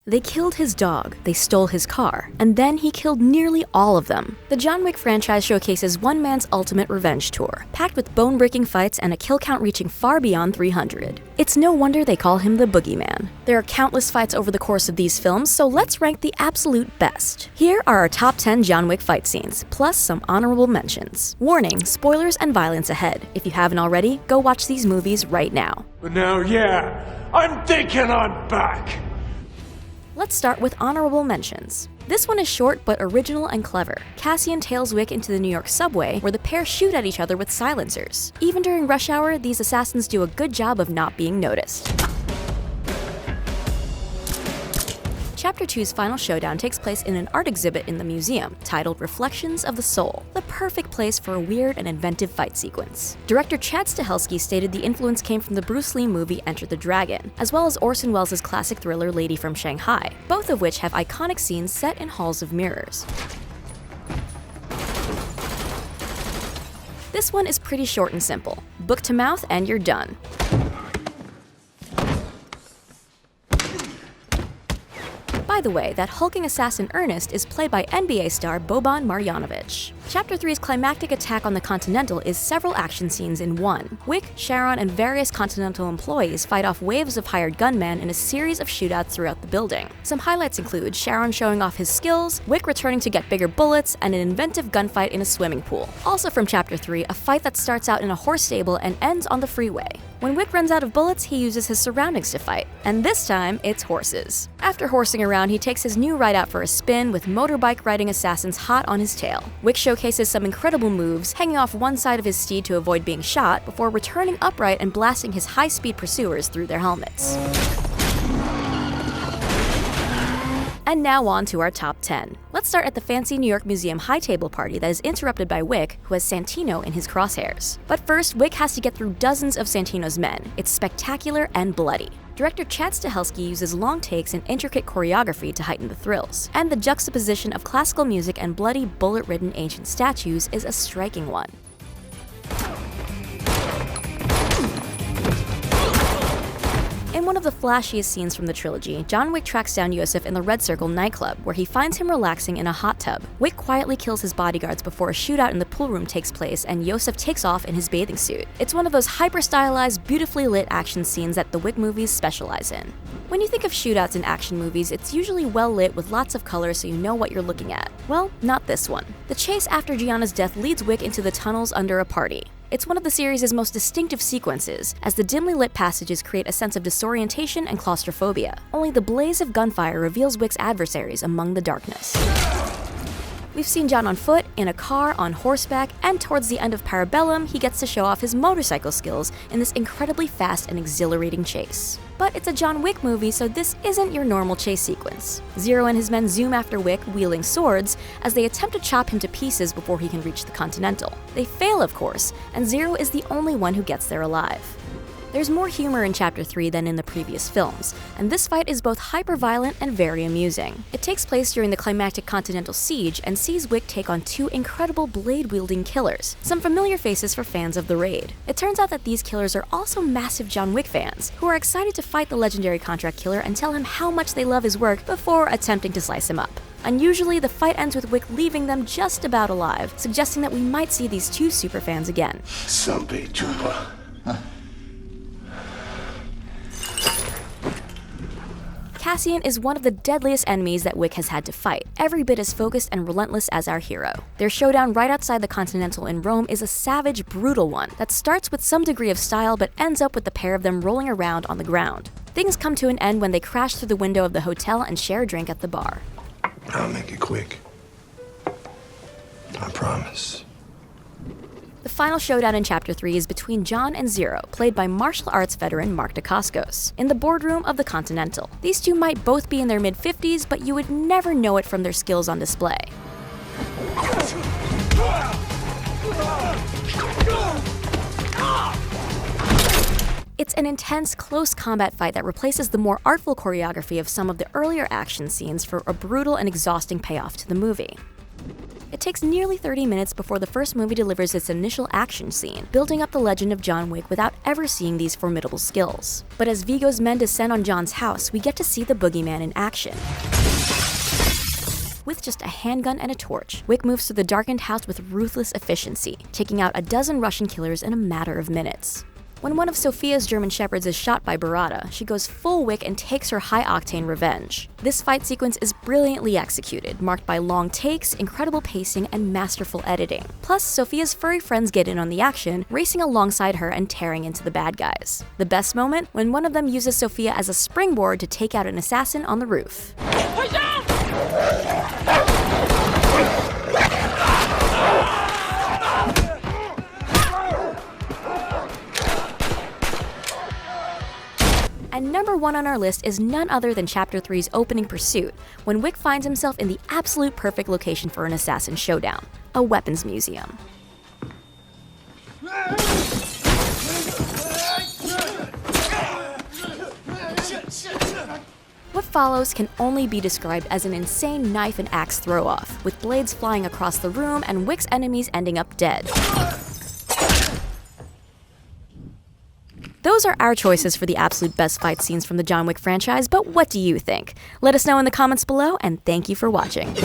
They killed his dog, they stole his car, and then he killed nearly all of them. The John Wick franchise showcases one man's ultimate revenge tour, packed with bone-breaking fights and a kill count reaching far beyond 300. It's no wonder they call him the Boogeyman. There are countless fights over the course of these films, so let's rank the absolute best. Here are our top 10 John Wick fight scenes, plus some honorable mentions. Warning, spoilers and violence ahead. If you haven't already, go watch these movies right now. But now, yeah, I'm thinking I'm back. Let's start with honorable mentions. This one is short but original and clever. Cassian tails Wick into the New York subway, where the pair shoot at each other with silencers. Even during rush hour, these assassins do a good job of not being noticed. Chapter 2's final showdown takes place in an art exhibit in the museum, titled Reflections of the Soul, the perfect place for a weird and inventive fight sequence. Director Chad Stahelski stated the influence came from the Bruce Lee movie Enter the Dragon, as well as Orson Welles' classic thriller Lady from Shanghai, both of which have iconic scenes set in halls of mirrors. This one is pretty short and simple. Book to mouth and you're done. By the way, that hulking assassin Ernest is played by NBA star Boban Marjanovic. Chapter 3's climactic attack on the Continental is several action scenes in one. Wick, Sharon, and various Continental employees fight off waves of hired gunmen in a series of shootouts throughout the building. Some highlights include Sharon showing off his skills, Wick returning to get bigger bullets, and an inventive gunfight in a swimming pool. Also from Chapter 3, a fight that starts out in a horse stable and ends on the freeway. When Wick runs out of bullets, he uses his surroundings to fight, and this time, it's horses. After horsing around, he takes his new ride out for a spin with motorbike riding assassins hot on his tail. Wick showcases some incredible moves, hanging off one side of his steed to avoid being shot, before returning upright and blasting his high-speed pursuers through their helmets. And now on to our top 10. Let's start at the fancy New York Museum high table party that is interrupted by Wick, who has Santino in his crosshairs. But first, Wick has to get through dozens of Santino's men. It's spectacular and bloody. Director Chad Stahelski uses long takes and intricate choreography to heighten the thrills. And the juxtaposition of classical music and bloody, bullet-ridden ancient statues is a striking one. In one of the flashiest scenes from the trilogy, John Wick tracks down Yosef in the Red Circle nightclub, where he finds him relaxing in a hot tub. Wick quietly kills his bodyguards before a shootout in the pool room takes place and Yosef takes off in his bathing suit. It's one of those hyper-stylized, beautifully lit action scenes that the Wick movies specialize in. When you think of shootouts in action movies, it's usually well lit with lots of color so you know what you're looking at. Well, not this one. The chase after Gianna's death leads Wick into the tunnels under a party. It's one of the series' most distinctive sequences, as the dimly lit passages create a sense of disorientation and claustrophobia. Only the blaze of gunfire reveals Wick's adversaries among the darkness. We've seen John on foot, in a car, on horseback, and towards the end of Parabellum, he gets to show off his motorcycle skills in this incredibly fast and exhilarating chase. But it's a John Wick movie, so this isn't your normal chase sequence. Zero and his men zoom after Wick, wielding swords, as they attempt to chop him to pieces before he can reach the Continental. They fail, of course, and Zero is the only one who gets there alive. There's more humor in Chapter 3 than in the previous films, and this fight is both hyper-violent and very amusing. It takes place during the climactic Continental siege and sees Wick take on two incredible blade-wielding killers, some familiar faces for fans of the raid. It turns out that these killers are also massive John Wick fans, who are excited to fight the legendary contract killer and tell him how much they love his work before attempting to slice him up. Unusually, the fight ends with Wick leaving them just about alive, suggesting that we might see these two superfans again. Sampe Chupa. Cassian is one of the deadliest enemies that Wick has had to fight, every bit as focused and relentless as our hero. Their showdown right outside the Continental in Rome is a savage, brutal one that starts with some degree of style but ends up with the pair of them rolling around on the ground. Things come to an end when they crash through the window of the hotel and share a drink at the bar. I'll make it quick. I promise. The final showdown in Chapter 3 is between John and Zero, played by martial arts veteran Mark Dacascos, in the boardroom of the Continental. These two might both be in their mid-50s, but you would never know it from their skills on display. It's an intense, close combat fight that replaces the more artful choreography of some of the earlier action scenes for a brutal and exhausting payoff to the movie. It takes nearly 30 minutes before the first movie delivers its initial action scene, building up the legend of John Wick without ever seeing these formidable skills. But as Viggo's men descend on John's house, we get to see the boogeyman in action. With just a handgun and a torch, Wick moves through the darkened house with ruthless efficiency, taking out a dozen Russian killers in a matter of minutes. When one of Sophia's German shepherds is shot by Barada, she goes full Wick and takes her high-octane revenge. This fight sequence is brilliantly executed, marked by long takes, incredible pacing, and masterful editing. Plus, Sophia's furry friends get in on the action, racing alongside her and tearing into the bad guys. The best moment? When one of them uses Sophia as a springboard to take out an assassin on the roof. And number 1 on our list is none other than Chapter 3's opening pursuit, when Wick finds himself in the absolute perfect location for an assassin showdown, a weapons museum. What follows can only be described as an insane knife and axe throw-off, with blades flying across the room and Wick's enemies ending up dead. Those are our choices for the absolute best fight scenes from the John Wick franchise, but what do you think? Let us know in the comments below, and thank you for watching.